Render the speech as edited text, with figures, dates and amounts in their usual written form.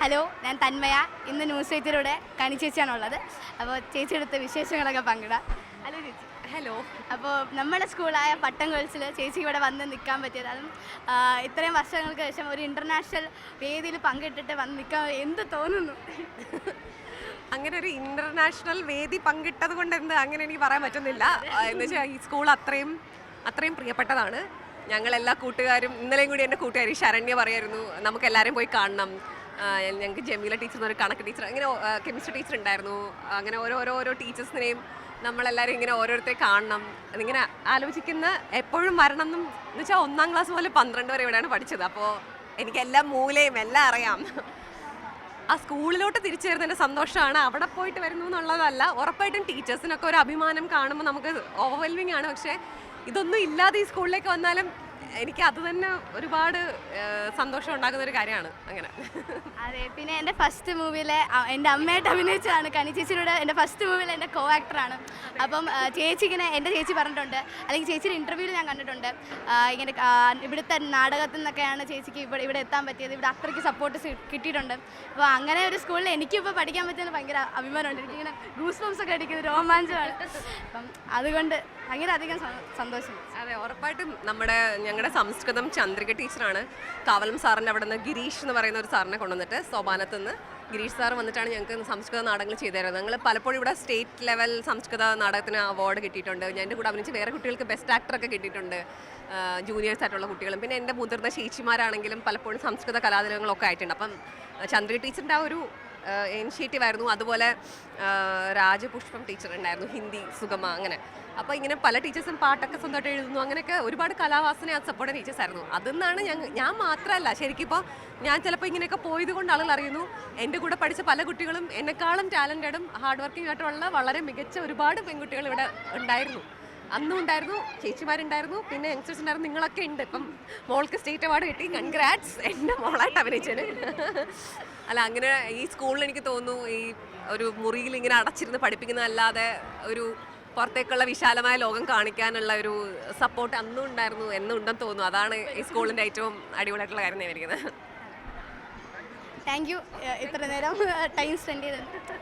Hello, ഞാൻ തന്മയ. ഇന്ന് news എയ്റ്റിലൂടെ കനി ചേച്ചിയാണുള്ളത്. അപ്പോൾ ചേച്ചിയെടുത്ത വിശേഷങ്ങളൊക്കെ പങ്കിടാം. ഹലോ ചേച്ചി. ഹലോ. അപ്പോൾ നമ്മുടെ സ്കൂളായ പട്ടം ഗേൾസിൽ ചേച്ചി ഇവിടെ വന്ന് നിൽക്കാൻ പറ്റിയത്, അതും ഇത്രയും വർഷങ്ങൾക്ക് ശേഷം ഒരു ഇൻ്റർനാഷണൽ വേദിയിൽ പങ്കിട്ടിട്ട് വന്ന് നിൽക്കാൻ എന്ത് തോന്നുന്നു? അങ്ങനെ ഒരു ഇന്റർനാഷണൽ വേദി പങ്കിട്ടത് കൊണ്ട് അങ്ങനെ എനിക്ക് പറയാൻ പറ്റുന്നില്ല. എന്ന് വെച്ചാൽ ഈ സ്കൂൾ അത്രയും പ്രിയപ്പെട്ടതാണ്. ഞങ്ങളെല്ലാ കൂട്ടുകാരും, ഇന്നലെയും കൂടി എൻ്റെ കൂട്ടുകാരി ശരണ്യ പറയായിരുന്നു നമുക്ക് എല്ലാവരും പോയി കാണണം. ഞങ്ങൾക്ക് ജമീല ടീച്ചർ എന്നൊരു കണക്ക് ടീച്ചർ, അങ്ങനെ കെമിസ്ട്രി ടീച്ചർ ഉണ്ടായിരുന്നു. അങ്ങനെ ഓരോ ടീച്ചേഴ്സിനെയും നമ്മളെല്ലാവരും ഇങ്ങനെ ഓരോരുത്തരെ കാണണം എന്നിങ്ങനെ ആലോചിക്കുന്ന, എപ്പോഴും വരണം എന്ന് വെച്ചാൽ 1ാം ക്ലാസ് മുതൽ 12 വരെ ഇവിടെയാണ് പഠിച്ചത്. അപ്പോൾ എനിക്ക് എല്ലാ മൂലയും എല്ലാം അറിയാം. ആ സ്കൂളിലോട്ട് തിരിച്ചു വരുന്നതിൻ്റെ സന്തോഷമാണ്. അവിടെ പോയിട്ട് വരുന്നു എന്നുള്ളതല്ല. ഉറപ്പായിട്ടും ടീച്ചേഴ്സിനൊക്കെ ഒരു അഭിമാനം കാണുമ്പോൾ നമുക്ക് ഓവർവെൽമിങ് ആണ്. പക്ഷേ ഇതൊന്നും ഇല്ലാതെ ഈ സ്കൂളിലേക്ക് വന്നാലും എനിക്ക് അത് തന്നെ ഒരുപാട് സന്തോഷം ഉണ്ടാക്കുന്ന ഒരു കാര്യമാണ്. അങ്ങനെ അതെ. പിന്നെ എൻ്റെ ഫസ്റ്റ് മൂവിയിലെ എൻ്റെ അമ്മയായിട്ട് അഭിനയിച്ചതാണ് കനി ചേച്ചിയുടെ. എൻ്റെ ഫസ്റ്റ് മൂവിയിൽ എൻ്റെ കോ ആക്ടറാണ്. അപ്പം ചേച്ചിക്കിനെ എൻ്റെ ചേച്ചി പറഞ്ഞിട്ടുണ്ട്, അല്ലെങ്കിൽ ചേച്ചിയുടെ ഇൻ്റർവ്യൂവിൽ ഞാൻ കണ്ടിട്ടുണ്ട്, ഇങ്ങനെ ഇവിടുത്തെ നാടകത്തിൽ നിന്നൊക്കെയാണ് ചേച്ചിക്ക് ഇവിടെ എത്താൻ പറ്റിയത്. ഇവിടെ അത്രയ്ക്ക് സപ്പോർട്ട് കിട്ടിയിട്ടുണ്ട്. അപ്പോൾ അങ്ങനെ ഒരു സ്കൂളിൽ എനിക്കിപ്പോൾ പഠിക്കാൻ പറ്റിയത് ഭയങ്കര അഭിമാനമുണ്ട്. എനിക്കിങ്ങനെ ഗൂസ് ബംസ് ഒക്കെ അടിക്കുന്നത് രോമാഞ്ചമാണ്. അപ്പം അതുകൊണ്ട് ഭയങ്കര അധികം സന്തോഷം. അതെ, ഉറപ്പായിട്ടും ഞങ്ങളുടെ സംസ്കൃതം ചന്ദ്രിക ടീച്ചറാണ്. കാവലം സാറിൻ്റെ അവിടെ നിന്ന് ഗിരീഷ് എന്ന് പറയുന്ന ഒരു സാറിനെ കൊണ്ടുവന്നിട്ട്, സോപാനത്ത് നിന്ന് ഗിരീഷ് സാർ വന്നിട്ടാണ് ഞങ്ങൾക്ക് സംസ്കൃത നാടകങ്ങൾ ചെയ്തു തരുന്നത്. ഞങ്ങൾ പലപ്പോഴും ഇവിടെ സ്റ്റേറ്റ് ലെവൽ സംസ്കൃത നാടകത്തിന് അവാർഡ് കിട്ടിയിട്ടുണ്ട്. ഞാൻ എൻ്റെ കൂടെ അഭിനയിച്ച് വേറെ കുട്ടികൾക്ക് ബെസ്റ്റ് ആക്ടറൊക്കെ കിട്ടിയിട്ടുണ്ട്, ജൂനിയേഴ്സ് ആയിട്ടുള്ള കുട്ടികളും. പിന്നെ എൻ്റെ മുതിർന്ന ചേച്ചിമാരാണെങ്കിലും പലപ്പോഴും സംസ്കൃത കലാതിലകങ്ങളൊക്കെ ആയിട്ടുണ്ട്. അപ്പം ചന്ദ്രിക ടീച്ചറിൻ്റെ ആ ഒരു ഇനിഷ്യേറ്റീവ് ആയിരുന്നു. അതുപോലെ രാജപുഷ്പം ടീച്ചർ ഉണ്ടായിരുന്നു, ഹിന്ദി സുഗമ, അങ്ങനെ. അപ്പോൾ ഇങ്ങനെ പല ടീച്ചേഴ്സും പാട്ടൊക്കെ സ്വന്തമായിട്ട് എഴുതുന്നു. അങ്ങനെയൊക്കെ ഒരുപാട് കലാവാസന സപ്പോർട്ട് ടീച്ചേഴ്സ് ആയിരുന്നു. അതെന്നാണ് ഞാൻ മാത്രമല്ല, ശരിക്കും ഇപ്പോൾ ഞാൻ ചിലപ്പോൾ ഇങ്ങനെയൊക്കെ പോയത് കൊണ്ട് ആളുകൾ അറിയുന്നു എൻ്റെ കൂടെ പഠിച്ച പല കുട്ടികളും എന്നെക്കാളും ടാലൻറ്റഡും ഹാർഡ് വർക്കിംഗ് ആയിട്ടുള്ള വളരെ മികച്ച ഒരുപാട് പെൺകുട്ടികൾ ഇവിടെ ഉണ്ടായിരുന്നു. അന്നും ഉണ്ടായിരുന്നു, ചേച്ചിമാരുണ്ടായിരുന്നു, പിന്നെ യങ്സ്റ്റേഴ്സ് ഉണ്ടായിരുന്നു. നിങ്ങളൊക്കെ ഉണ്ട്. ഇപ്പം മോൾക്ക് സ്റ്റേറ്റ് അവാർഡ് കിട്ടി. കൺഗ്രാറ്റ്സ് എൻ്റെ മോളായിട്ട് അഭിനയിച്ചതിന്. അല്ല, അങ്ങനെ ഈ സ്കൂളിൽ എനിക്ക് തോന്നുന്നു ഈ ഒരു മുറിയിൽ ഇങ്ങനെ അടച്ചിരുന്ന് പഠിപ്പിക്കുന്നതല്ലാതെ ഒരു പുറത്തേക്കുള്ള വിശാലമായ ലോകം കാണിക്കാനുള്ള ഒരു സപ്പോർട്ട് അന്നും ഉണ്ടായിരുന്നു, എന്നും ഉണ്ടെന്ന് തോന്നുന്നു. അതാണ് ഈ സ്കൂളിൻ്റെ ഏറ്റവും അടിപൊളിയായിട്ടുള്ള കാര്യം ഞാൻ വിചാരിക്കുന്നത്. താങ്ക് യു ഇത്ര നേരം ടൈം സ്പെൻഡ് ചെയ്തത്.